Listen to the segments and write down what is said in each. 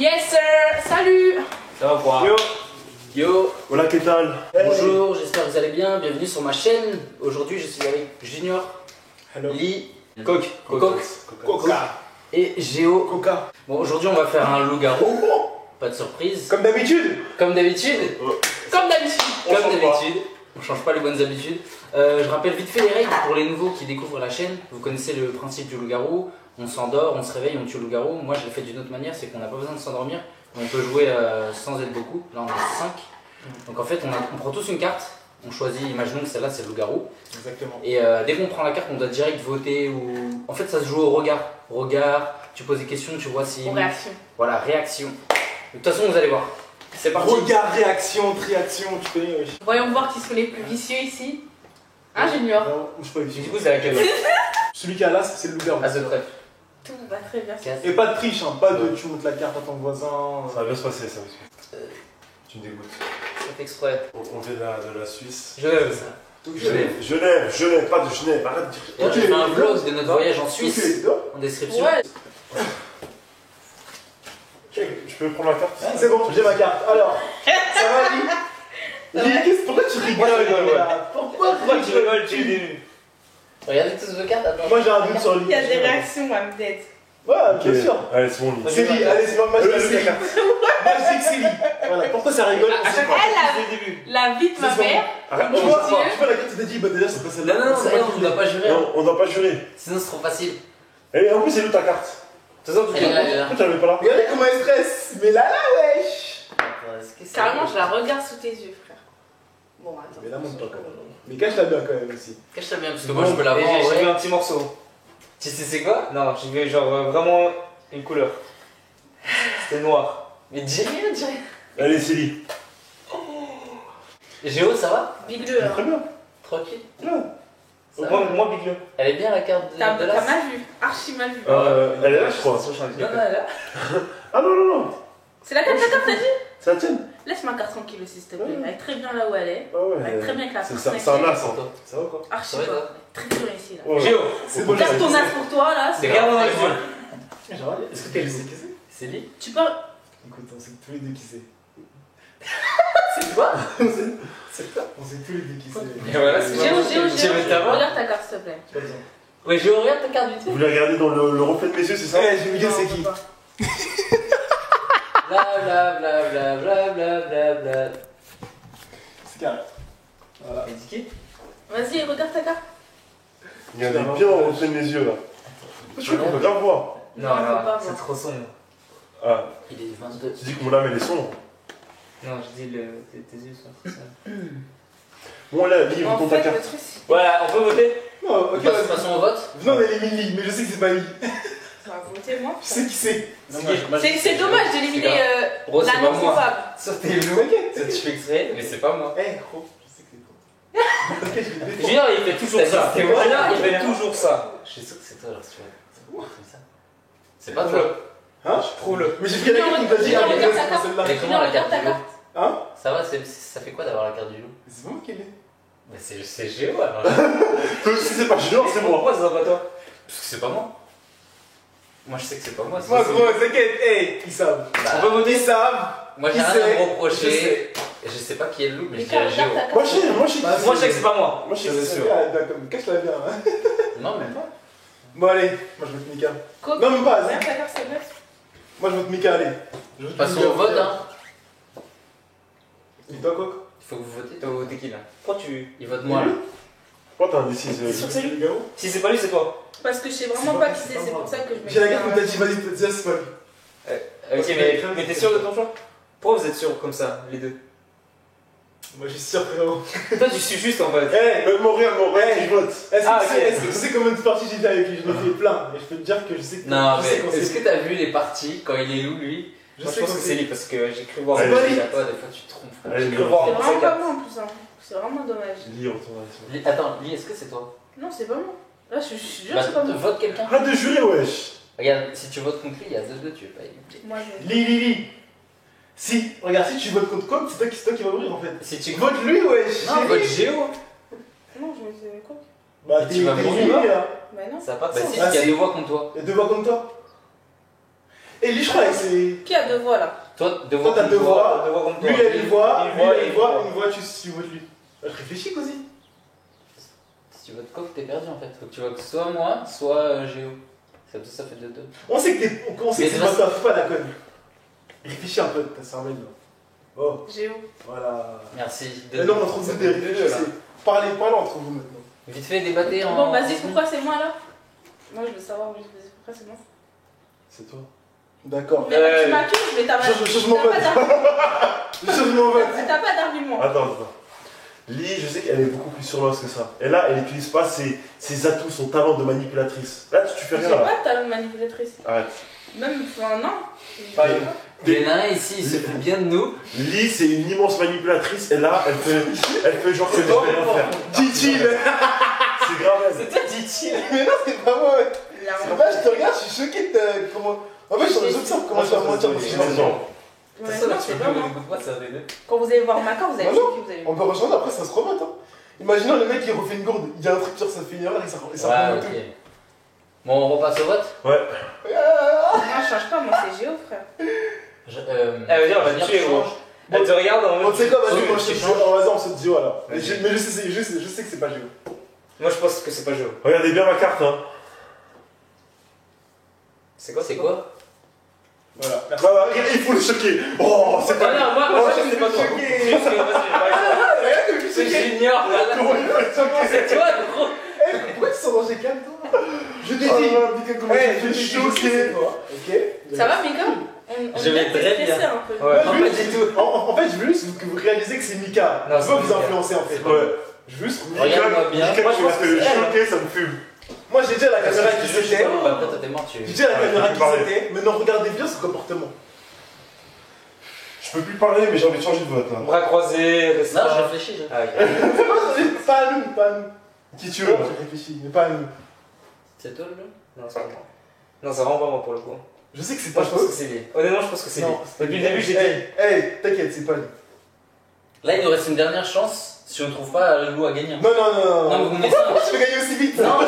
Yes sir. Salut. Ça va quoi? Yo. Yo. Hola, ¿qué tal? Bonjour, j'espère que vous allez bien. Bienvenue sur ma chaîne. Aujourd'hui, je suis avec Junior, Hello. Lee, Coq. Coca et Géo. Coca. Bon, aujourd'hui, on va faire un loup-garou. Pas de surprise. Comme d'habitude. Comme d'habitude. Comme d'habitude. Comme d'habitude. On change pas les bonnes habitudes. Je rappelle vite fait les règles pour les nouveaux qui découvrent la chaîne. Vous connaissez le principe du loup-garou. On s'endort, on se réveille, on tue le loup-garou. Moi, je l'ai fait d'une autre manière, c'est qu'on n'a pas besoin de s'endormir. On peut jouer sans être beaucoup. Là, on est 5. Donc en fait, on prend tous une carte. On choisit, imaginons que celle-là, c'est le loup-garou. Exactement. Et dès qu'on prend la carte, on doit direct voter. Ou en fait, ça se joue au regard. Regard, tu poses des questions, tu vois si... Réaction. Voilà, réaction. De toute façon, vous allez voir. C'est parti. Regard, réaction, triaction, tu connais, wesh. Voyons voir qui sont les plus vicieux ici. Hein Junior? Non, je suis pas Du vicieux. coup, c'est laquelle? Celui qui a l'as, c'est le loup-garou. À ce près. Tout va très bien. Et pas de triche, hein, pas de tu montes la carte à ton voisin. Ça va bien se passer, ça aussi. Tu me dégoûtes. C'est exprès. On vient de la Suisse. Je lève ça. Genève, pas de Genève, arrête de dire. Et on fait un vlog de notre voyage en Suisse. Suisse. En description. Ouais. Je peux prendre la carte? C'est bon, j'ai ma carte. Alors, ça va, Lee? Pourquoi tu rigoles? Moi, je rigole, ouais. Pourquoi tu rigoles, tu es début? Regardez tous vos cartes. Attends. Moi j'ai un doute sur Lee. Il y a des réactions, I'm dead. Ouais, bien sûr. Allez, c'est bon, Lee. C'est Lee, allez, c'est moi, je dis que c'est Lee. Moi je dis que c'est Lee. Voilà, pourquoi ça rigole? À chaque fois, c'est le début. La vie de ma mère. Arrête, Tu on vois, joue pas. tu vois la carte, tu t'es dit, bah déjà c'est pas celle-là. Non, ça y est, on ne doit pas jurer. Non, on doit pas jurer. Sinon, c'est trop facile. Et en plus, c'est où ta carte? C'est ça, Elle est là, elle est là. pourquoi tu l'avais pas là? Regardez comment elle stresse. Mais là, wesh. Carrément, je la regarde sous tes yeux, frère. Bon, attends. Mais là, monte pas quand même. Mais cache-la bien quand même aussi. Cache-la bien, parce que moi, je peux la voir. J'ai vu Ouais. un petit morceau. Tu sais c'est quoi? Non, j'ai vu genre vraiment une couleur. C'était noir. Mais dis rien, dis rien. Allez, c'est Lee. Géo, ça va? Big le. Très bien. Tranquille. Ça Moi, va. moi Big Le. Elle est bien la carte de T'as l'as. mal vu. Archi mal vu. Elle est là, je crois. Non, elle est là. Ah non, non, non. C'est laquelle ta carte, t'as dit? C'est la tienne. Laisse ma carte tranquille aussi, s'il te plaît. Elle est très bien là où elle est. Ah Elle est très ouais. bien avec la C'est personne. un as, Pour hein. toi. Ça va quoi? Archi Ça va, bien. toi? Très dur ici là. Ouais. Géo, C'est bon, Garde ton as pour toi là. C'est regarde dans les grave. yeux. Est-ce que tu sais qui c'est? C'est Lee. Tu peux. Écoute, on sait tous les deux qui c'est. C'est quoi? C'est toi? On sait tous les deux qui c'est. Et voilà, c'est Géo, bon. Géo, Tu veux t'avoir? regarde ta carte s'il te plaît. Pas besoin. Ouais, Géo, regarde ta carte vite fait. Vous voulez regarder dans le reflet de mes yeux, c'est ça? Eh, je vais vous dire c'est qui. Bla bla bla bla bla bla bla bla. C'est carré. Voilà. Indiqué? Vas-y, regarde ta carte. Regardez bien au reflet de mes yeux là. Je crois qu'on peut bien voir. Non, Non, faut pas non, voir. c'est trop sombre. Ah, Il est 22. tu dis que mon âme elle est sombre. Non, je dis tes yeux sont comme ça. Bon, là, livre En ton ta fait, le carte. truc, c'est. Voilà, on peut voter? Non, ok, De toute vas-y. façon, on vote. Non, mais elle est Lee, mais je sais que c'est pas Lee. Ça va voter moi. Je sais qui c'est. C'est dommage d'éliminer Gros, c'est la pas non moi. coupable. Ça, t'es loup. Ça, tu fais exprès, mais c'est pas moi. Eh, gros, je sais que c'est toi. Ok, je vais te défendre. Junior, il fait toujours ça. C'est moi. Junior, il fait toujours ça. Je suis sûr que c'est toi, genre, si tu vois. Comme ça. C'est pas toi. Hein? Prouve-le. Mais j'ai pris la carte, il t'a dit, Junior, ah, mais regarde c'est ta pas carte. celle-là. Mais comment la carte du loup? Hein? Ça va, ça fait quoi d'avoir la carte du loup? C'est moi qui l'ai. Mais c'est Géo alors. Si c'est pas Junior, c'est moi. Pourquoi ça va pas toi? Parce que c'est pas moi. Moi, je sais que c'est pas moi. c'est Moi, possible. gros, t'inquiète, hey, ils savent. On peut voter, ils savent. Moi, j'ai Qui rien c'est? à me Je reprocher. sais. Et je sais pas qui est le loup, mais Mais je dirais regarde Géo. ta carte. Moi, je sais Bah, qui Moi, je sais que c'est pas moi. Moi, je sais Je que sais c'est sûr. sûr. D'accord, cache-la bien. Hein. Non, même pas. Bon, allez, moi je vote Mika. Coco. Non, même pas, vas-y. Regarde ta carte s'il te plaît. Moi je vote Mika, allez. Je vote Passons Mika. au vote, hein. Et toi, Coq? Il faut que vous votez. T'as voté qui là? Pourquoi tu. Il vote moi là. Pourquoi t'as indécis? C'est sûr que c'est lui, Garo? Si c'est pas lui, c'est toi. Parce que je sais C'est vraiment pas- pas qui c'est c'est, pas c'est moi. pour ça que je me J'ai la carte, mais t'as dit, vas-y, déjà c'est pas lui. Ok, mais t'es sûr de ton choix? Pourquoi vous êtes sûr comme ça, les deux? Moi je suis sûr, frérot. Toi, tu suis juste en fait. Eh, Mon rêve, je vote. est-ce Ah, que, ok. est-ce que tu sais combien de parties j'ai fait avec lui? Je l'ai fait plein. Et je peux te dire que je sais que. Non, je sais mais qu'on est-ce sait. que t'as vu les parties quand il est loup, lui? Je Moi, sais je pense qu'on que c'est sait. lui parce que j'ai cru voir. Allez, pas vas-y. lui. Des fois, tu te trompes. frère. Allez, J'ai Lee, cru voir. C'est C'est vraiment ça. pas moi en plus, hein. C'est vraiment dommage. Lee, retourne là. Attends, Lee, est-ce que c'est toi? Non, c'est pas moi. Là, je suis sûr Bah, que c'est pas moi. vote quelqu'un. Arrête de jurer, wesh. Regarde, si tu votes contre lui, il y a 2-2, tu veux pas éviter. Moi, je. Lee. Si, regarde, si tu votes contre Coq, c'est toi qui vas mourir en fait. Si tu Vote lui, wesh. Non, vote Géo. Non, je me disais quoi? Bah, Mais tu vas mourir. éliminé, là. Bah non. Ça a pas de Bah sens. si, Ah, il y a si. 2 voix contre toi. Il y a deux voix contre toi. Et lui, je crois, c'est. Qui a deux voix là? Toi, de Toi, t'as deux voix. Deux voix comme toi. Lui, il a une voix. Une Lui, il voix a et une voix. Une voix, tu votes lui. Je réfléchis, Cozy. Si tu votes coq, t'es perdu en fait. Faut que tu votes soit moi, soit Géo. Ça fait 2-2. On sait que t'es. On sait Mais que c'est c'est pas toi, faut pas la conne. Réfléchis un peu, ta cervelle là. Oh, Géo. voilà. Merci. Mais non, entre vous deux, réfléchissez. Parlez entre vous maintenant. Vite fait, débattez en. Bon, vas-y, pourquoi c'est moi là? Moi, je veux savoir pourquoi c'est moi. C'est toi. D'accord. Mais tu m'accuses, mais t'as pas Changement vote. Changement vote. T'as pas d'argument. Attends. Lee, je sais qu'elle est beaucoup plus sur l'os que ça. Et là, elle n'utilise pas ses atouts, son talent de manipulatrice. Là, tu fais J'ai rien là. pas de talent de manipulatrice. Arrête. Même, enfin, non. Pas J'ai une. pas. Il y en a un ici, il se fout bien de nous. Lee, c'est une immense manipulatrice. Et là, elle fait genre que je vais rien faire. Dit-il. C'est grave. C'est toi, dit-il. Mais non, c'est pas moi. Il a En fait, je te regarde, je suis choqué de comment. En fait, je suis de ça, comment tu vas mentir dans ce Non, film. non. Ouais, non, c'est pas moi. Écoute-moi, ça va aider. Quand vous allez voir ma carte, vous allez Bah non. choquer, vous allez On peut rechanger, après ça se revote. Hein. Imaginons le mec qui refait une gourde, il y a un truc sur sa figure et ça Ouais, remonte ok. Bon, on repasse au vote. Ouais. tout. Moi, je change pas, moi, c'est Géo, frère. Elle veut dire, on va te tuer, gros. change. Elle te regarde en Bon, mode. tu sais quoi, vas-y, Ok, moi je te tu dis, changes. vas-y, on se dit voilà. Mais Vas-y. je sais que c'est pas Géo. Moi, je pense que c'est pas Géo. Regardez bien ma carte, hein. C'est quoi? C'est quoi? Voilà. Voilà, il faut le choquer. Oh, c'est pas. Non, moi, Oh, je sais que c'est pas toi. choqué. C'est juste que, vas-y, j'ai pas le choix. C'est Junior, voilà. Comment il fait choquer? C'est toi, gros. Pourquoi tu sors dans ces calme toi? Je t'ai Oh dit. là là, comment Je je suis suis choqué. choqué. Ok. Ça va, Mika? On Je vais est très stressé bien. un peu. Ouais. Moi, Non, je veux pas juste- du tout. En fait, je veux juste que vous réalisez que c'est Mika. Non, Je c'est veux vous Mika. influencer en fait. Ouais. Je veux juste. Regarde-moi bien. Mika, Moi, je tu pense m'as que fait le c'est elle, choquer, ça me fume. Moi, j'ai dit à la caméra qui c'était. Bah, après, toi, t'es mort, tu. J'ai dit à la Ouais, caméra je qui peux parler. c'était. Maintenant, regardez bien son comportement. Je peux plus parler, mais j'ai envie de changer de vote là. Bras croisés, Non, restreint. je réfléchis. Ah, ok. Pas à nous, pas à nous. Qui tu veux? J'ai réfléchi, mais pas à nous. C'est toi le jeu? Non, c'est pas moi. Non, c'est vraiment pas moi pour le coup. Je sais que c'est Moi, pas je pense toi. que c'est lui. Honnêtement, je pense que c'est lui. Non, Depuis le début, j'ai dit. Hey, t'inquiète, c'est pas lui. Là, il nous reste une dernière chance. Si on trouve pas, Lou a gagné. Non, non, non, Non, mais non. vous me laissez. Pourquoi tu veux gagner aussi vite? Non,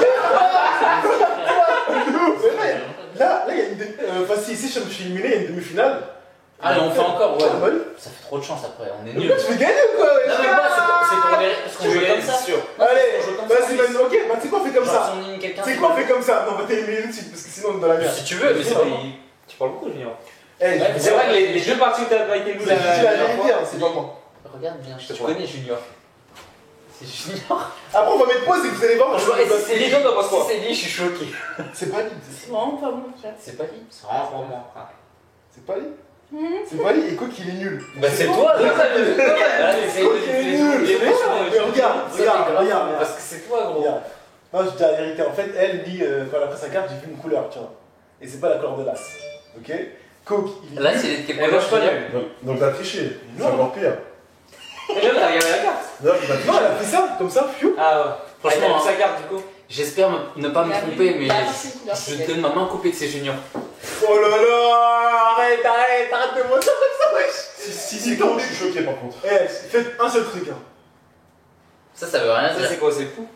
Là, il y a une. Enfin, si je suis éliminé, il y a une demi-finale. allez, on fait encore, ouais. Ah, bah oui. Ça fait trop de chance après, on est Mais nuls. pourquoi tu veux gagner ou quoi? Non, mais moi, c'est pour les. Parce qu'on Tu veux joue gagner, comme ça. c'est sûr. Allez, on joue comme ça, vas-y, oui. vas-y, ok, bah tu sais quoi, on fait comme Genre, ça. si on élimine quelqu'un. Tu sais quoi, on fait comme ça. Non, on va t'éliminer tout de suite parce que sinon on est dans la merde. Si tu veux, mais c'est pas. Tu parles beaucoup, Junior. Hey, Ouais, C'est vrai que les deux parties où t'as pas été je loup dis la vérité, hein, c'est pas moi. Regarde bien, je te Je crois. connais, Junior. C'est Junior. Après, on va mettre pause et vous allez voir. Franchement, je vais et si passer. c'est Les deux, t'en penses Si quoi? c'est lui, je suis choqué. C'est pas lui. C'est vraiment pas moi, frère. C'est pas lui. C'est vraiment pour moi. C'est pas lui. C'est pas lui et quoi qu'il est nul. Bah, c'est toi, là. Allez, c'est Quoi qu'il est nul. les deux sont. Mais regarde. Parce que c'est toi, gros. Regarde. Non, je dis la vérité. En fait, elle dit, quand elle a pris sa carte, j'ai vu une couleur, tu vois. Et c'est pas la couleur de l'as. Ok? Coke, il est. Là, c'est les quelle Elle marche pas couleur, mieux. Donc t'as triché. C'est Non. encore pire. Déjà, t'as regardé la carte. Non, il m'a Non, triché. elle a pris ça, comme ça, fiou. Ah ouais. Franchement, Elle a hein. sa carte du coup. J'espère ne pas me tromper, mais Il a passé une couleur, je peut-être. donne ma main coupée que c'est Junior. Oh là là. Arrête de moi ça comme ça, wesh. Si, quand je suis choqué par contre. Eh, faites un seul truc, hein. Ça veut rien Ça, dire. c'est quoi? C'est fou.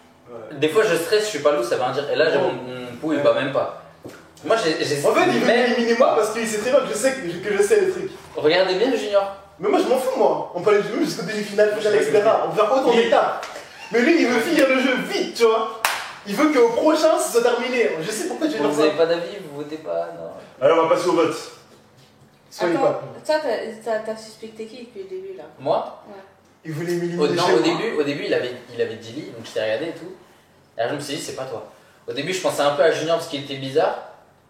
Des fois, je stresse, je suis pas loup, ça veut rien dire. Et là, j'ai mon pouls, il bat même pas. Moi, j'ai. En fait, il veut même m'éliminer moi parce qu'il sait très bien que je sais les trucs. Regardez bien, Junior. Mais moi, je m'en fous, moi. On peut aller même jusqu'au demi-finale, finale, etc. On va faire autant d'étapes. Mais lui, il veut finir le jeu vite, tu vois. Il veut qu'au prochain, ce soit terminé. Je sais pourquoi tu veux dire Vous ça. n'avez pas d'avis, vous votez pas, non. Allez, on va passer au vote. Soyez Attends, pas. toi, t'as suspecté qui depuis le début là? Moi, Il voulait m'éliminer non, chez au moi. début, il avait dit Lee, donc je t'ai regardé et tout. Et après, je me suis dit, c'est pas toi. Au début, je pensais un peu à Junior parce qu'il était bizarre.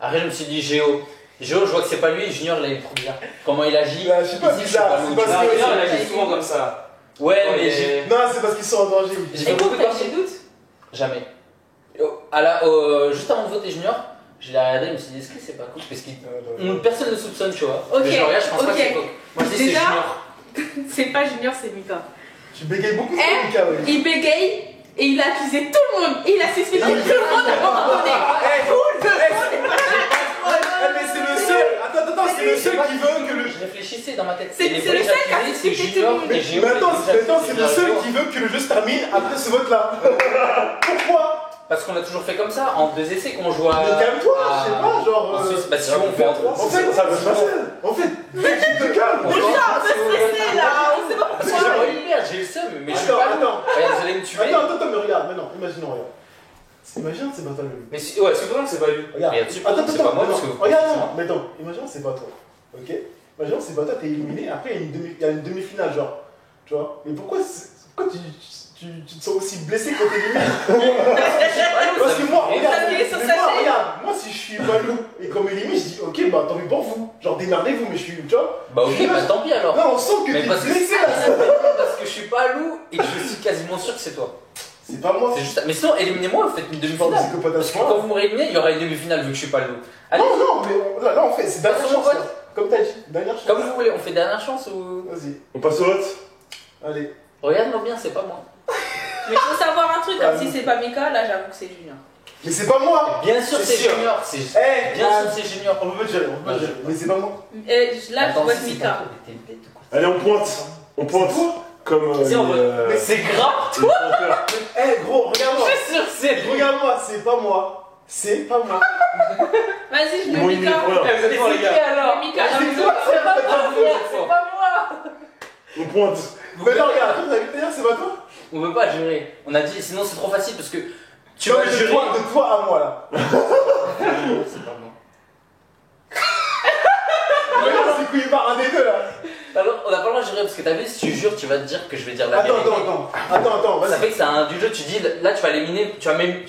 Après, je me suis dit, Géo. Géo, je vois que c'est pas lui, Junior, là, il est trop bizarre. Comment il agit. Bah, je sais pas, il dit, bizarre, je suis c'est pas parce loup, que- tu vois. Non, Junior, il agit souvent comme ça. Ouais, Oh, mais il j'ai. est- Non, c'est parce qu'ils sont en danger. J'ai fait Et beaucoup vous, de t'as parties. des doutes? Jamais. Juste avant de voter Junior, je l'ai regardé, je me suis dit, est-ce que c'est pas cool? Parce que personne ne soupçonne, tu vois. Ok, Mais je regarde, je pense pas que ok. c'est Coq. Moi, je dis, c'est Déjà- Junior. C'est pas Junior, c'est Mika. Tu bégayes beaucoup, Eh, Mika, ouais. Il bégaye et il a accusé tout le monde. Et il a suspecté tout le monde à un moment donné. Mais c'est le seul. Attends, c'est le seul qui veut que le. Je réfléchissais dans ma tête. C'est Et les le fois, seul j'ai qui a accusé, c'est suspecté Junior tout le monde. et Géo. Mais attends, et déjà, c'est le seul qui veut que le jeu se termine après ce vote-là. Pourquoi? Parce qu'on a toujours fait comme ça, en 2 essais qu'on joue à. Mais calme-toi, je sais pas, genre. En Suisse, bah si on fait en 3. En fait, ça va se passer. En fait, mec, tu te calmes. Déjà, on peut se laisser là, on sait pas Parce que pourquoi. j'ai envie de perdre, j'ai le seum, mais je suis Attends, pas. attends. Regarde, vous allez me tuer. Attends, mais regarde, mais non, imaginons, regarde. Imagine, c'est pas toi le Mais ouais, supposons que c'est pas lui. Regarde. Mais tu penses que c'est pas moi, parce que. Regarde, non, mais attends, imagine, c'est pas toi. Ok? Imagine, c'est pas toi, t'es éliminé, après il y a une demi-finale, genre. Tu vois? Mais pourquoi tu te sens aussi blessé quand t'es éliminé? Parce que moi, regarde, Parce qu'il est sur mais sa moi, chaise. regarde, moi si je suis Valou et qu'on m'élimine, je dis ok, bah tant pis pour vous. Genre démerdez-vous, mais je suis, tu vois? Bah ok, bah tant pis alors. Non, on sent que Mais t'es parce que blessé là. parce que je suis pas loup et que je suis quasiment sûr que c'est toi. C'est pas moi. C'est juste. Mais sinon, éliminez-moi, vous faites une Je parle de demi-finale. psychopathe à Parce ce que point. quand vous m'aurez éliminé, il y aura une demi-finale vu que je suis pas loup. Allez, Non, non, mais là on fait, c'est dernière Passons au chance. vote. là. Comme t'as dit, dernière chance. comme vous voulez, on fait dernière chance ou. Vas-y, On passe au vote. allez. Regarde-moi bien, c'est pas moi. Mais faut savoir un truc, comme si c'est pas Mika, là j'avoue que c'est Julien. Mais c'est pas moi. Bien sûr, C'est c'est sûr. Junior. C'est Eh, bien sûr, c'est Junior. on peut pas te gérer, on peut pas te gérer. Mais c'est pas moi. Là je Attends, vois si, c'est Mika. pas toi, mais t'es bête ou quoi? Allez, on pointe. On pointe. C'est toi. Comme. Si, on Mais C'est grave. les pointeurs. Eh, gros, regarde-moi. Je suis sûr que c'est lui. Regarde-moi, c'est pas moi. C'est pas moi. Vas-y, je Ils mets m'ont éliminé Mika. pour rien. Eh, vous êtes forts, les C'est gars. qui alors? Mika, Ah, je mais me toi, c'est pas Ah, moi, vous êtes c'est forts. pas moi. On pointe. Mais non, regarde, toi, t'as vu d'ailleurs, c'est pas toi. On peut pas jurer. On a dit, sinon c'est trop facile parce que tu Non, vas mais de jurer. toi à moi là. C'est pas moi. Mais non, c'est qu'il part un des deux là. Alors, on a pas le droit de jurer parce que t'as vu, si tu jures, tu vas te dire que je vais dire la Attends, vérité. attends, Ça vas-y. fait que c'est un du jeu, tu dis là tu vas l'éliminer, tu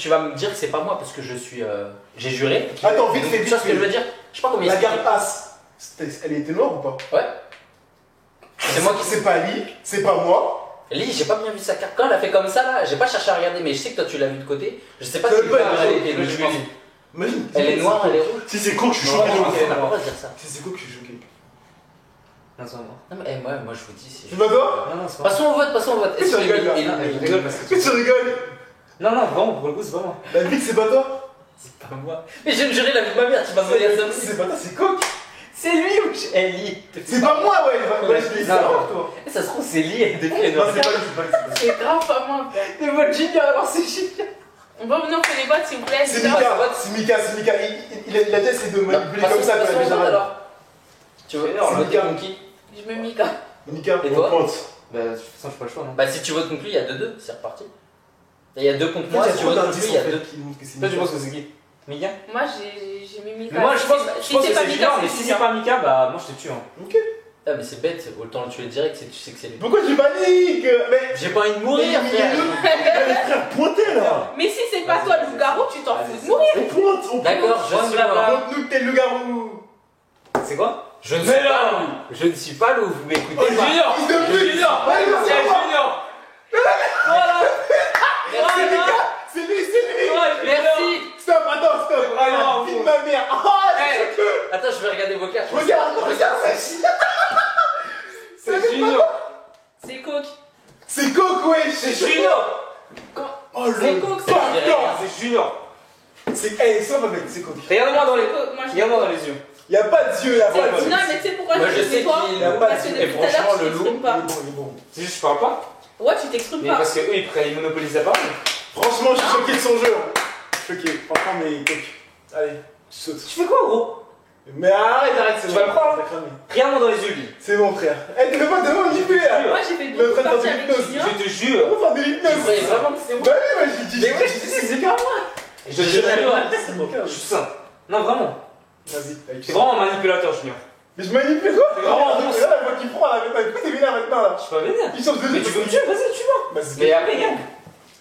vas me dire que c'est pas moi parce que je suis. J'ai juré. Attends, vite Donc, fait, tu vite vois ce que fait. je veux dire? Je sais pas combien La il garde As, elle était noire ou pas? Ouais. C'est moi qui. C'est pas Lee, c'est pas moi. Lee, j'ai pas bien vu sa carte. Quand elle a fait comme ça là, j'ai pas cherché à regarder, mais je sais que toi tu l'as vu de côté. Je sais pas Ça si veut pas être elle jaune, était je pense. Imagine. Elle est noire, elle est rouge. Si c'est con, je suis Non, choqué. non, de on ouf. a pas le droit de dire ça. C'est quoi que je suis choqué? Non, c'est pas moi. Non, mais moi je vous dis. C'est pas toi? Non, non, c'est pas moi. Passons au vote, passons au vote. Est-ce Tu que rigoles, là. les- Non, je rigole parce que. Tu rigoles? Non, non, vraiment, pour le coup, c'est pas moi. La vie, c'est pas toi? C'est pas moi. Mais j'ai juré la vie de ma mère, tu vas me dire ça aussi. C'est pas toi, c'est Coq. C'est lui ou Ellie? C'est pas moi, ouais. Ouais, je l'ai dit Non, avant, non. toi. Et ça se trouve, c'est Lee et depuis elle est Non, noire. c'est pas lui, c'est pas lui, c'est pas lui. C'est grave pas moi. Des votes Junior, alors c'est Junior. On va venir faire les votes s'il vous plaît. C'est Mika. Mika, c'est Mika. Il a déjà essayé de manipuler comme ça quand il Passons avait au vote jamais. alors. Tu veux C'est voter Mika. contre qui? Je mets Mika. Mika. Et On toi? pointe. Bah, de toute façon, j'ai pas le choix, non. Bah si tu votes contre lui, il y a 2-2, c'est reparti. Et il y a 2 contre Moi, moi, j'ai si tu trop votes contre lui, d'indices il y en a 2. fait qui montrent que c'est Toi, tu Mika. penses que c'est qui Mika? Moi j'ai mis Mika. Mais moi, je pense Si que c'est pas c'est Mika, Junior, mais c'est si Julien. c'est pas Mika, bah, moi, je te tue. Hein. Ok. Ah mais c'est bête, autant le tuer direct si tu sais que c'est lui. Pourquoi tu paniques? Mais. J'ai pas envie de mourir Mais- frère. Allez, frère, pointez là. Mais si c'est pas toi le loup-garou, tu t'en fous de mourir. On pointe, on pointe. D'accord, je suis Blabla. pas Montre-nous que t'es le loup-garou. C'est quoi? Je ne Mais suis non. pas loup. Je ne suis pas loup, vous m'écoutez Oh, pas. Junior! Fils de pute. Junior! Ouais, non, C'est c'est moi. Junior! C'est Mika. C'est lui, c'est lui. Merci. Stop, attends, stop. Ah non, Vie de bon. ma mère. Ah, Eh. c'est Attends, je vais regarder vos cartes. Regarde, regarde ça chie. C'est Junior! C'est Coq. C'est Coq, wesh. C'est Junior! Oh, C'est le Coq, c'est bâtard. C'est Junior! C'est. Eh, ça va, mec, c'est Coq. Regarde-moi dans les. Coq. Moi je Regarde-moi dans les yeux. Y'a pas d'yeux, y'a pas Non d'yeux. mais tu sais pourquoi Moi, je je dis sais toi qu'il y a pas Parce que de- depuis et tout à l'heure franchement, tu le t'exprimes loup, pas. Il est bon, il est bon. C'est juste, je parle pas. Ouais tu t'exprimes Mais pas. parce que eux, ils monopolisent la parole. Franchement, je suis choqué de son jeu. Hein. Choqué. Franchement, mais Coq. Allez, tu sautes. Tu fais quoi, gros? Mais arrête, c'est Tu bon. vas me prendre, T'as cramé. Regarde-moi dans les yeux, lui. C'est bon, frère. Eh, tu fais pas de manipuler là. Moi j'ai fait Il est en beaucoup train de parties faire avec de l'hypnose. Julien. Je te jure. On va faire de Vous l'hypnose. croyez vraiment que c'est moi? Bah oui, moi j'ai dit. Mais ouais, je dis c'est pas moi. Et je te jure, C'est Mika. je suis sain. Non, vraiment. Vas-y. allez, Tu es vraiment un manipulateur, Junior. Mais je manipule quoi? C'est vraiment Regarde, là, la voix qu'il prend là maintenant. Pourquoi t'es vénère maintenant là? Je suis pas vénère. Il change de Mais tu veux me tuer, vas-y, tue-moi. Bah, c'est Mais après, gagne.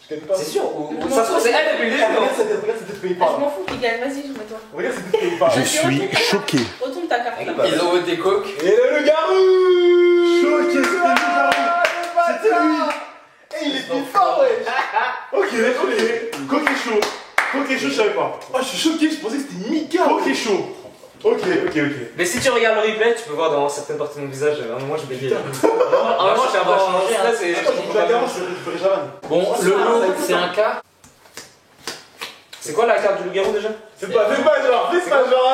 Je gagne pas. C'est sûr. Ou Je ça se m'en trouve, c'est fous. elle depuis le début. Regarde cette tête, regarde cette tête, paye Ah, pas. je m'en fous qu'il gagne, vas-y je mets toi. Regarde cette tête, paye pas. Je suis choqué. Retourne ta carte là. Ils ont voté Coq. Et le garou. Choqué, c'était le loup-garou. C'était lui. Et il était fort, ouais. Ok, Coq est chaud. Coq est chaud, je savais pas. Oh, je suis choqué, je pensais que c'était Mika. Coq est chaud. Ok. Mais si tu regardes le replay, tu peux voir dans certaines parties de mon visage, à un moment je bégaye. À un moment je suis un peu On va en changer, stress et je Attends, je comprends la pas. garantie, je vais récupérer Javan. Bon, le loup, c'est un cas. C'est quoi la carte du loup-garou déjà? Fais pas genre,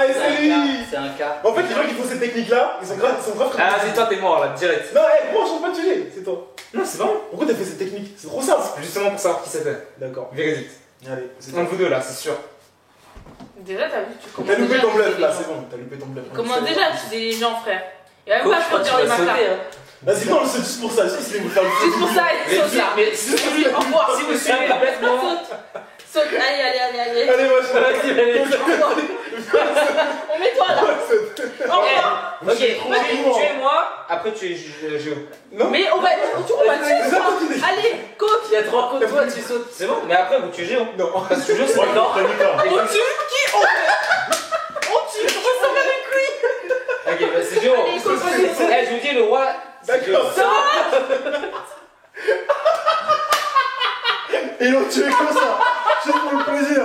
allez, C'est c'est un lui. cas. C'est un cas. En fait, les gens qui font cette technique-là, ils sont grave Ah vas-y, toi t'es mort là, direct. Non, moi, je change pas de sujet, c'est toi. Non, c'est pas moi. Pourquoi t'as fait cette technique? C'est trop simple. Justement pour savoir qui c'était. D'accord. Véridique. Allez, c'est Un de vous deux là, c'est sûr. Déjà, t'as vu, tu commences. T'as loupé déjà ton à bluff accuser là, les c'est gens. bon, t'as loupé ton bluff. Comment déjà à accuser les gens, frère? Il va même Coach, pas je crois que tu faire des vas sauter. macarons. Hein. Vas-y, non, c'est juste pour ça, juste c'est vous faire le Juste pour ça, Mais saute là. mais si vous suivez, Au revoir. si vous suivez complètement. Saute. Saute, allez. Allez, moi je Vas-y, allez. On met toi là. Au revoir. Ok, trop Tu es moi, après tu es Géo. Non. Mais on va C'est ça, continue. Allez, coach. Il y a 3 contre toi, tu sautes. C'est bon, mais après vous tuez Géo. Non. Parce que Géo c'est Moi, pas mort. je prends Mika. On tue qui on tue. Je ressemble avec lui. Ok, bah c'est Géo. Allez, coach, vas-y. Eh, je vous dis, le roi. c'est Géo. D'accord. Et l'ont tué comme ça, juste pour le plaisir.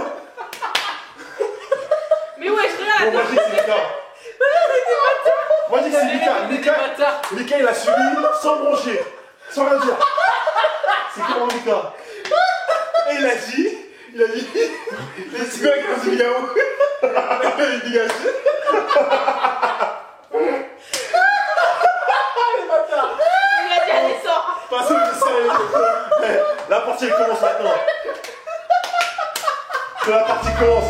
Mais ouais, je Bon, regarde. moi je dis que c'est Mika. Moi je dis que c'est Mika. Mika il a suivi sans broncher, sans rien dire. C'est comment Mika? Et il a dit, c'est quoi qui dit Mika? Il dit gâché. Il a dit, allez, sors. Passons de sérieux. La partie elle commence maintenant. Que la partie commence.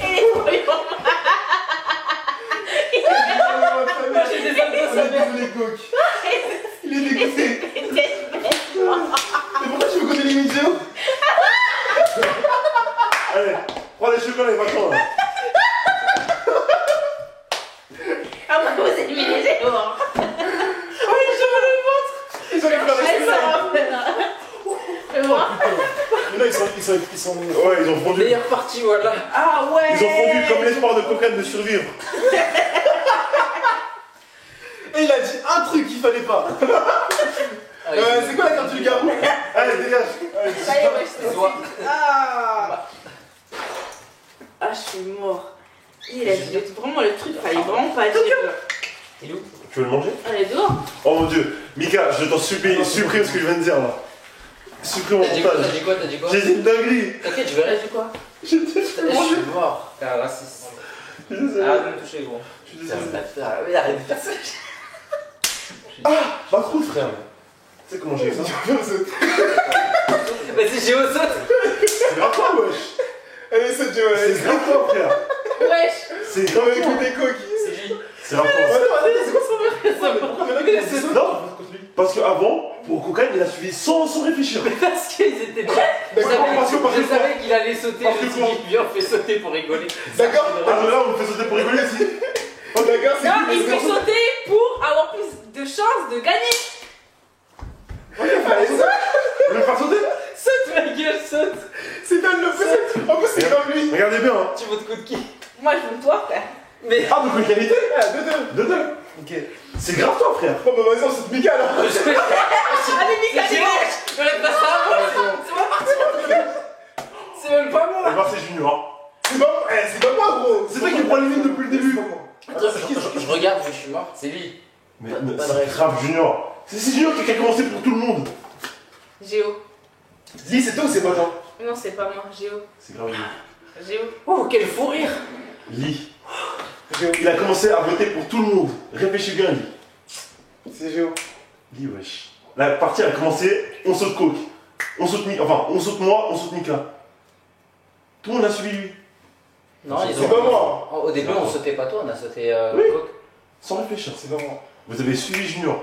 Il est trop bien. Il est dégoûté, coq. Il est dégoûté. Mais pourquoi tu veux qu'on élimine Géo? Allez, prends les chocolats, maintenant là. Ah, moi, vous éliminez Géo. Ils ont les fleurs Allez, respirer. sors. Fais-moi. Mais là, ils sont. Ouais, ils ont fondu. Meilleure partie, voilà. Ah ouais. Ils ont fondu comme l'espoir de Cocaine de survivre. Et il a dit un truc qu'il fallait pas. C'est quoi la carte du garou? Allez, dégage. Allez, Ça y est, ouais, je sais. Toi. Ah. Ah, je suis mort. Il a dit vraiment le truc, fallait vraiment pas dire. Il est où? Tu veux le manger? Allez, dehors. Oh mon dieu. Mika, je t'en supplie, supprime ce que je viens de dire là. Supprime mon T'as dit quoi? montage. T'as dit quoi? J'ai dit une dinguerie. T'inquiète, je verrai. T'as dit quoi? Je suis mort. T'es un raciste. Je suis désolé. Arrête de me toucher, gros. Je suis désolé. Mais arrête de faire ça. Pas trop, frère. Tu sais comment j'ai fait ça? Vas-y, Géo, saute. C'est grave toi, wesh. Allez, c'est Géo, allez. C'est grave toi, frère. Wesh. C'est Comme grave avec toi. des coquilles. C'est lui. C'est grave toi. C'est quoi son verre? Non, parce qu'avant, pour Cocaine, il a suivi sans réfléchir. Parce qu'ils étaient déjà. Je savais qu'il allait sauter. Je me suis dit, viens, on fait sauter pour rigoler. D'accord. Ah, mais là, on me fait sauter pour rigoler aussi. Oh, d'accord, c'est Non, cool, il mais fait c'est sauter pour avoir plus de chances de gagner. Allez, ça. Vous voulez me faire sauter? Saute, ma gueule, saute. C'est Dan le fait. En plus, c'est comme lui. Regardez bien, hein. Tu veux de coup de qui? Moi, je veux toi, frère. Mais. Ah, donc l'égalité? Ah, 2-2. De deux. Ok. C'est grave toi, frère. Bon, bah vas-y, on saute Mika alors. Allez, Mika, C'est dégage. Je vais pas ça à moi. C'est ma partie. C'est même pas On moi. va voir c'est Junior. C'est pas moi, gros. C'est toi qui prends les lignes depuis le début. Attends, je regarde, je suis mort. C'est lui. Mais Pas de c'est règle. grave Junior. C'est Junior qui a commencé pour tout le monde. Géo. Dis, c'est toi ou c'est pas toi? Non, c'est pas moi, Géo. C'est grave Junior. Géo. Oh, quel fou rire. Lee. Géo. Il a commencé à voter pour tout le monde. Réfléchis bien, Lee. C'est Géo. Lee, wesh. La partie a commencé, on saute Coke. On saute Mika. Enfin, on saute moi, on saute Mika. Tout le monde a suivi lui. Non, ils C'est ont. pas moi. Au début, on sautait pas toi, on a sauté Oui. Coq. Sans réfléchir. C'est pas moi. Vous avez suivi Junior.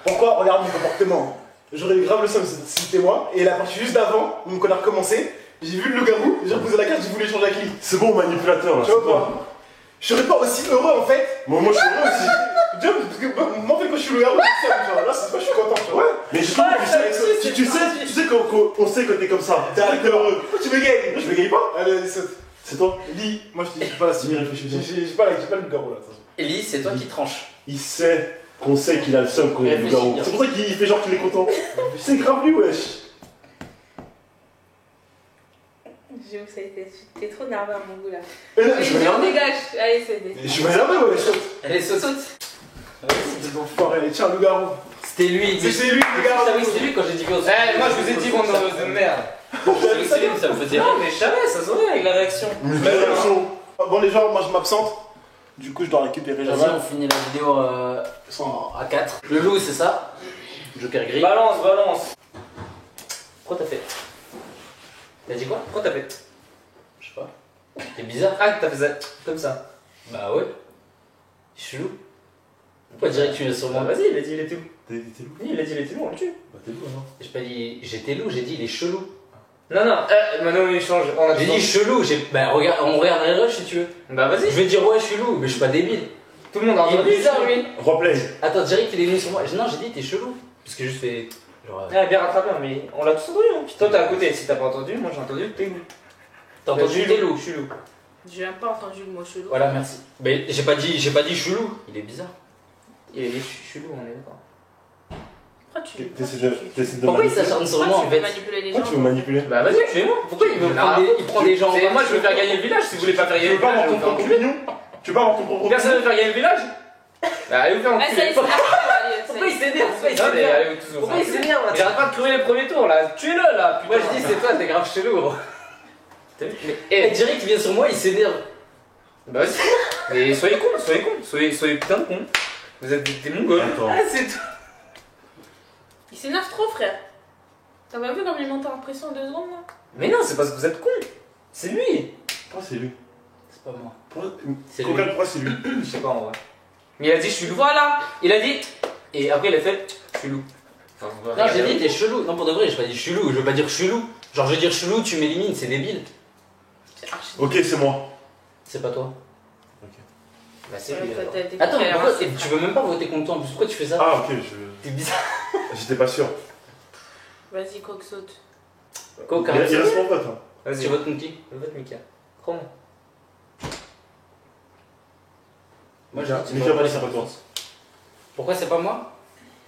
Pourquoi? Regarde mon comportement. J'aurais eu grave le seum si c'était moi. Et la partie juste d'avant, donc on a recommencé, j'ai vu le loup-garou, j'ai reposé la carte, j'ai voulu échanger avec lui. C'est bon, manipulateur là. Tu vois pas? Je serais pas aussi heureux en fait. Moi, je suis heureux aussi. Tu vois, parce que moi en fait quand je suis loup-garou, c'est ça, tu vois. Là c'est pas je suis content, tu vois. Ouais, mais justement, tu sais qu'on sait que t'es comme ça. C'est vrai que t'es heureux. Pourquoi tu m'égayes? Je me gagne pas. Allez, allez, saute. C'est toi. Lis, moi je te dis, j'ai pas la Vas-y, réfléchis bien. J'ai pas le loup-garou là, de toute façon. Ellie, c'est toi qui tranches. Il sait qu'on sait qu'il a le seum quand il est Réfléchis loup-garou. bien. C'est pour ça qu'il fait genre qu'il est content. C'est grave lui, wesh. Géo, ça a été. T'es trop nerveux à mon goût là. Et là, Allez, je vais Géo, énerver. dégage. Allez, c'est des. Je vais énerver, ouais, saute. Allez, saute. Saute. Des enfoirés, tiens, loup-garou. C'était lui. C'est lui, Je loup-garou. savais que c'était lui quand j'ai dit qu'on Eh, moi je vous ai dit, bande de merde. Je savais que c'était lui, ça me faisait Non, rire. mais je savais, ça se voit avec la réaction. Bon les gens, moi je m'absente. Du coup, je dois récupérer Vas-y, Jamal. on finit la vidéo à 4. Le loup, c'est ça. Joker gris. Balance, balance. Pourquoi t'as fait? T'as dit quoi? Pourquoi t'as fait? Je sais pas. C'est bizarre. Ah, t'as fait ça comme ça. Bah ouais. Chelou. Pourquoi dirais que tu es sur Bon, moi? vas-y, il a dit il était où? T'es loup? Oui, il a dit il était où, on le tue. Bah t'es loup, non? J'ai pas dit j'étais loup, j'ai dit il est chelou. Non, non, maintenant il change. On a J'ai dit chelou, bah regarde, on regarde les rushs si tu veux. Bah vas-y, Je vais dire ouais, je suis loup, mais je suis pas débile. tout le monde a Il entendu. est bizarre lui. Replay. Attends, dirais qu'il est venu sur moi. Non, j'ai dit t'es chelou. Parce que je fais. Genre. Ah, bien rattrapé, mais on l'a tous entendu. Hein. Puis toi, t'es à côté. Si t'as pas entendu, moi j'ai entendu, t'es loup. T'as entendu t'es loup? Je suis loup. J'ai même pas entendu le mot chelou. Voilà, merci. Mais j'ai pas dit chelou. Il est bizarre. Il est chelou, on est d'accord. Pourquoi tu T'essaies de Pourquoi il manipuler. s'acharne sur Pourquoi moi tu en veux fait? manipuler les Pourquoi gens? tu veux manipuler? Bah vas-y, fais-moi. Pourquoi il prend des gens? Moi je veux faire gagner le village. Si vous voulez pas faire Tu gagner veux le pas village, avoir je ton vais vous faire propre enculer. opinion? Tu veux pas avoir ton propre Personne veut faire gagner le village? Bah allez vous faire Ah, ça y est, enculer. c'est Pourquoi il s'énerve? Pourquoi il Non mais s'énerve? allez tous vous Pourquoi faire il enculer. s'énerve? J'arrête pas de crever les premiers tours là. Tuez-le là. Moi je dis c'est toi, t'es grave chelou gros. Mais Et direct il vient sur moi, il s'énerve. bah vas-y. Mais soyez cons. Soyez putain de cons. Vous êtes des mongols. Attends. c'est tout. Il s'énerve trop, frère. T'as pas vu comme il monte en pression en 2 secondes là? Mais non, c'est parce que vous êtes cons. C'est lui. Pourquoi c'est lui? C'est pas moi. C'est Coca, pourquoi c'est lui? Je sais pas en vrai. Mais il a dit je suis loup. Voilà. Il a dit. Et après il a fait je suis loup. Enfin, on va Non, j'ai regarder. dit t'es chelou. Non, pour de vrai, j'ai pas dit chelou. Je veux pas dire chelou. Genre, je veux dire chelou, tu m'élimines, c'est débile. C'est archi. Ok, c'est moi. C'est pas toi. Bah c'est lui alors. Attends, mais pourquoi tu veux même pas voter contre toi en plus? Pourquoi tu fais ça? Ah, ok, T'es bizarre. j'étais pas sûr. Vas-y, coq saute. Coca. Il reste mon pote. Hein. Vas-y, Tu votes contre qui? vote Mika. Crois-moi. Moi, Mika, je dis, Mika, tu vas pas pas les c'est pas faire toi. confiance. Pourquoi c'est pas moi?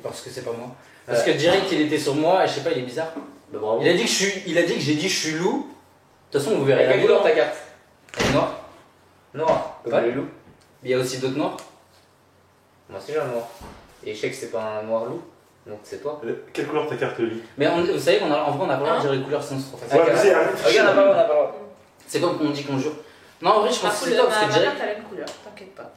Parce que c'est pas moi. Parce que direct il était sur moi et je sais pas, il est bizarre. Bah bravo. Il a dit que j'ai dit je suis loup. De toute façon, vous verrez Et la quelle couleur vidéo. ta carte? Elle est noire. Noir. Comme Ouais. le loup. Il y a aussi d'autres noirs. Moi aussi j'ai un noir. Et je sais que c'est pas un noir loup. Donc c'est toi. Quelle couleur ta carte, lui? Mais vous savez qu'en vrai, on n'a pas le droit de dire les couleurs sinon c'est trop facile. Ouais, vas-y, arrête. Regarde, on n'a pas le droit. C'est comme qu'on dit qu'on jure. Non, en vrai, je pense que c'est Ma toi parce que carte, direct. elle a une couleur, t'inquiète pas.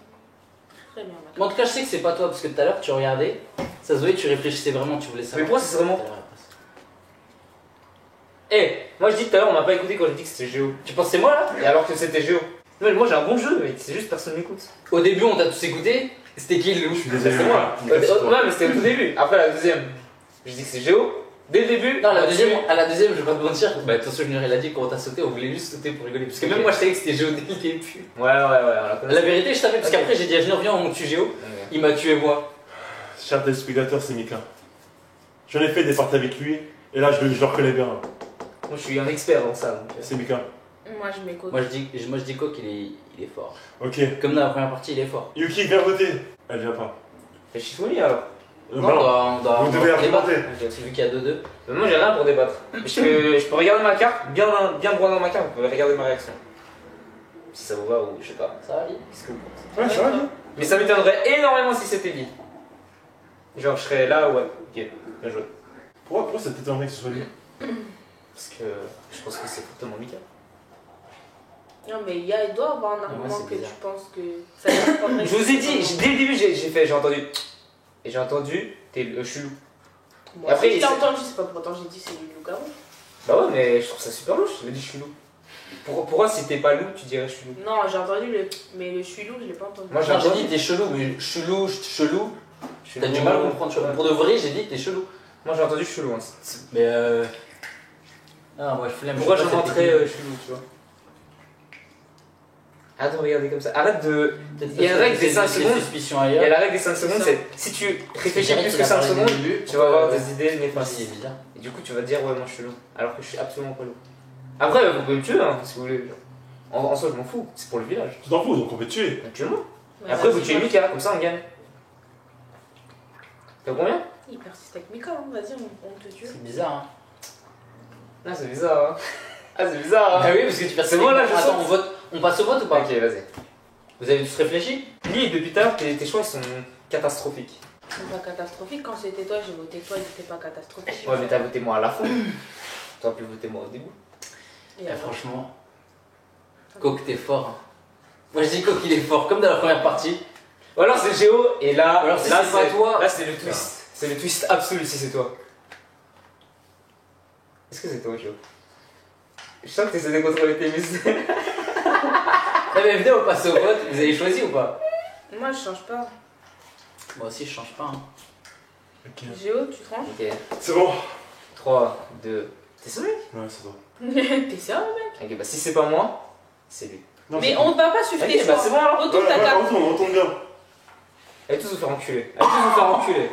Très bien, ma Mais en tout cas, je sais que c'est pas toi parce que tout à l'heure tu regardais, ça se voyait, tu réfléchissais vraiment, tu voulais Mais savoir. pourquoi c'est vraiment. Eh, moi je dis tout à l'heure, on m'a pas écouté quand j'ai dit que c'était Géo. Tu penses que c'est moi là? Et alors que c'était Géo. Non, mais moi j'ai un bon jeu, mais c'est juste personne m'écoute. Au début, on t'a tous écouté. C'était qui le loup? Je suis désolé, C'est moi. Mika, c'est toi. Ouais, mais c'était au tout début. Après la deuxième, j'ai dit que c'est Géo. Dès le début. Non, à la deuxième, je vais pas te mentir. Bah, attention, Junior, il a dit quand t'as sauté, on voulait juste sauter pour rigoler. Parce que même Ok. moi, je savais que c'était Géo dès le début. Ouais, on la connaît. La vérité, je savais parce Ok. qu'après, j'ai dit à Junior, viens, on tue Géo. Ok. Il m'a tué moi. Cher téléspectateur, c'est Mika. J'en ai fait des parties avec lui, et là, je le reconnais bien. Moi je suis un expert dans ça. Donc, C'est Mika. Moi, je m'écoute. Moi, je dis Coq, il est fort. Ok. Comme dans la première partie, il est fort. Yuki, viens voter. Elle vient pas. Fais Shifumi alors. Non, Bah non. on doit Vous devez débattre. argumenter. C'est vu qu'il y a 2-2. Mais moi j'ai rien pour débattre. Je peux regarder ma carte, bien droit dans ma carte, vous pouvez regarder ma réaction. Si ça vous va ou je sais pas. Ça va, Ali? Qu'est-ce que vous pensez? Ouais, ça va, bien. Mais ça m'étonnerait énormément si c'était lui. Genre je serais là, ouais. Ok, bien joué. Pourquoi ça t'étonnerait que ce soit lui? Parce que je pense que c'est fortement Mika. Non, mais il doit avoir un Ouais, argument c'est que bizarre. tu penses que ça dépendrait. Je vous ai dit, dès le début j'ai entendu. Et j'ai entendu, je suis loup. Moi, Après, si je t'ai c'est- entendu, c'est pas pour autant que j'ai dit c'est du loup-garou. Bah ouais, mais je trouve ça super louche, il a dit je suis loup. Pourquoi si t'es pas loup, tu dirais je suis loup? Non, j'ai entendu mais le je suis loup, je l'ai pas entendu. Moi, Non, j'ai dit t'es chelou, mais chelou, chelou. T'as du mal à comprendre. Tu vois. Pour de vrai, j'ai dit t'es chelou. Moi j'ai entendu je suis loup. Hein. Mais Ah, moi je flemme. Pourquoi je je sais pas rentrais cette je suis loup, tu vois? Arrête de regarder comme ça. Arrête de. technique. Il y a une règle des 5 Des secondes. suspicions Il y a ailleurs. la règle des 5 secondes, c'est si tu réfléchis Direct, plus il que a 5 parlé secondes, dès le début. tu vas avoir Ouais, des idées ouais, néfastes. c'est bizarre. Et du coup, tu vas te dire, ouais, moi je suis loup. Alors que je suis absolument pas loup. Après, vous pouvez me tuer, hein, si vous voulez. En soi, je m'en fous. C'est pour le village. Tu t'en fous, donc on peut te tuer. Donc tuez-moi. Ouais, Après, vous vas-y, tuez moi, Mika, comme ça on gagne. T'as combien? Il persiste avec Mika, hein. Vas-y, on te tue. C'est bizarre, hein. Ah, c'est bizarre, hein. Ah, c'est bizarre, Ah hein. oui, parce que tu perds. C'est bon, là, je Attends, saute. on passe au vote ou pas? Ok, vas-y. Vous avez tous réfléchi? Lis, depuis tout à l'heure, tes choix ils sont catastrophiques. C'est pas catastrophique. Quand c'était toi, j'ai voté toi, il était pas catastrophique. Ouais, mais t'as voté moi à la fin. T'aurais pu voter moi au début. Et Eh, alors franchement, Coq, t'es fort. Hein. Moi je dis qu'il est fort, comme dans la première partie. Ou alors c'est Géo, et là, Ou alors si là c'est pas toi. Là c'est le twist. C'est le twist absolu si c'est toi. Est-ce que c'est toi, Géo? Je sens que tu essaies de contrôler tes muscles. Eh mais venez, on passe au vote. Vous avez choisi ou pas? Moi, je change pas. Moi aussi, je change pas. Hein. Géo, tu tranches? Ok. C'est bon. 3, 2. T'es sérieux? Ouais, c'est bon. T'es sérieux, mec? Ok, bah si c'est pas moi, c'est lui. Non, Mais c'est on ne va pas suivre Ok, tes bah choix. c'est bon alors. Retourne ta carte. on retourne bien. Allez tous vous faire enculer. Allez tous vous faire enculer.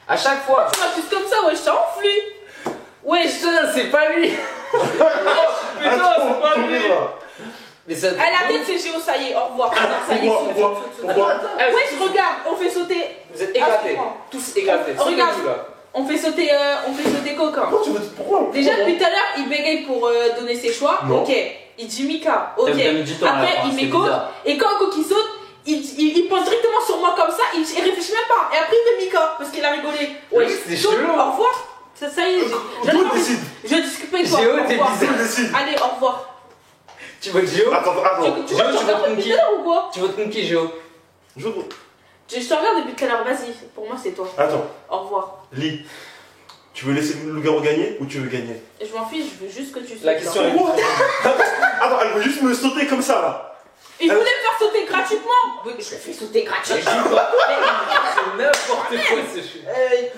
À chaque fois. Tu m'accuses comme ça, ouais, je t'en lui. Ouais, Putain, c'est pas lui. Putain, c'est pas lui. Mais ça. à la tête, c'est Géo, ça y est, au revoir. Ça y est, Pourquoi saute, saute, saute. Ouais, je regarde, on fait sauter. Vous êtes éclatés. Absolument. Tous éclatés. Regarde. Sautez-vous, là. On fait sauter Coquin. Pourquoi Déjà, depuis tout à l'heure, il bégaye pour donner ses choix. Non. Ok. Il dit Mika. Ok. T'as mis du temps à la Après, fin, il c'est met Coq. bizarre. Et quand Coq saute, il pense directement sur moi comme ça. Il réfléchit même pas. Et après, il met Mika. Parce qu'il a rigolé. Ouais. C'est Donc, chelou. au revoir. Ça y est. Toi, décide. Je discute pas avec toi. Géo, Au t'es revoir. bizarre. Toi, décide. Allez, au revoir. Tu votes Géo? Attends. Tu Géo, vois, tu tu votes regardes contre depuis qui? tout à l'heure ou quoi? Tu votes contre qui, Géo? Je veux- Je te regarde depuis tout à l'heure. Vas-y. Pour moi, c'est toi. Attends, Au revoir. Lee. Tu veux laisser le loup-garou gagner ou tu veux gagner? Je m'en fiche. Je veux juste que tu sautes. La question est. Attends, elle veut juste me sauter comme ça là. Il voulait me faire sauter gratuitement. Oui, je le fais sauter gratuitement. C'est n'importe quoi ce chou.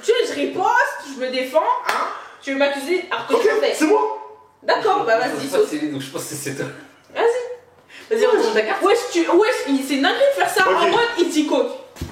Tu sais, je riposte, je me défends, hein. Tu veux m'accuser alors que Ok, je le fais. c'est moi. D'accord, bah Je vas-y, pense pas saute. que c'est lui, donc je pense que c'est toi. Vas-y. Vas-y, retourne ta carte. Wesh, c'est une dinguerie de faire ça Ok. en mode il dit coq.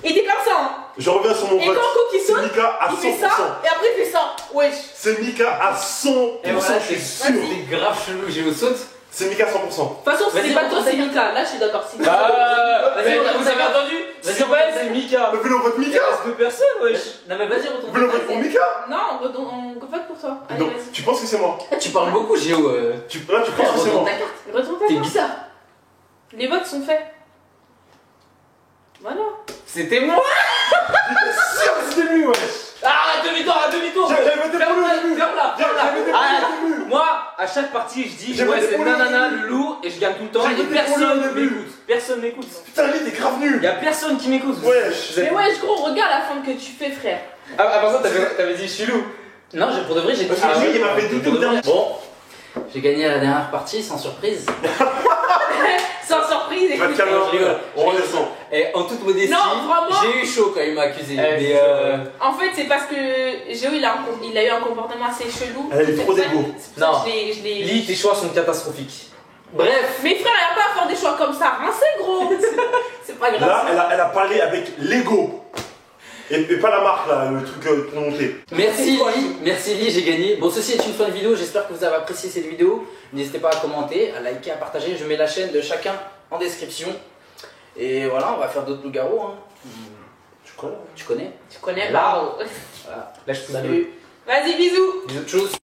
Il dit comme ça, hein. Je reviens sur mon Et vote. quand Coq il C'est saute, Mika à il fait 100%. ça, et après il fait ça. Wesh. C'est Mika à 100%, Et voilà, je suis c'est sûr. c'est grave chelou, Géo saute. C'est Mika à 100%. De toute façon, Vas-y, c'est pas toi, retourne c'est ta Mika. Là, je suis d'accord. C'est Vas-y, Vas-y, vous avez entendu? Vas-y, C'est pas elle, c'est Mika. Mais venez, on vote Il Mika. reste 2 personnes, wesh. Non mais vas-y, retourne. Venez, on vote pour Mika. Non, on vote pour toi. Allez, Donc, vas-y. tu penses que c'est moi? Tu parles beaucoup, Géo. Là, tu penses que c'est Retourne moi? ta carte. Retourne ta T'es carte. bizarre. Les votes sont faits. Voilà. C'était moi. J'étais sûr que c'était lui, ouais. Ah, demi-tour, J'avais voté pour lui au début. Ferme-la, J'avais ferme-la. voté Ah, pour lui au début. moi, à chaque partie, je dis J'ai ouais, voté c'est pour lui au nanana début. le loup et je gagne tout le temps J'ai et voté pour lui au personne début. m'écoute. Personne m'écoute. Putain, lui, t'es grave nul. Y'a personne qui m'écoute. Wesh. Vous êtes- Mais wesh, gros, regarde la fin que tu fais, frère. Ah, avant ça, t'avais dit je suis loup. Non, pour de vrai, j'ai dit. Parce que lui, il m'a fait douter au dernier. Bon, j'ai gagné la dernière partie sans surprise. Sans surprise, Tu vas te écoute. calmer, Je rigole. on redescend. Et en toute modestie, Non, vraiment. j'ai eu chaud quand il m'a accusé. Eh, Mais En fait, c'est parce que Géo, il a eu un comportement assez chelou. Elle avait C'est trop pour ça- d'égo. c'est pour ça Non. que je l'ai. Lis, tes choix sont catastrophiques. bref, Mais frère, il n'y a pas à faire des choix comme ça. Rincez, gros. C'est pas grave. Là, elle a parlé avec l'ego. Et pas la marque, là, le truc pour monter. merci Lee, j'ai gagné. Bon, ceci est une fin de vidéo, j'espère que vous avez apprécié cette vidéo. N'hésitez pas à commenter, à liker, à partager. Je mets la chaîne de chacun en description. Et voilà, on va faire d'autres loups-garous. Hein. Tu connais? Tu connais? Tu connais Là. pas. Voilà. Lâche tout. Salut. Vas-y, bisous. Des autres choses.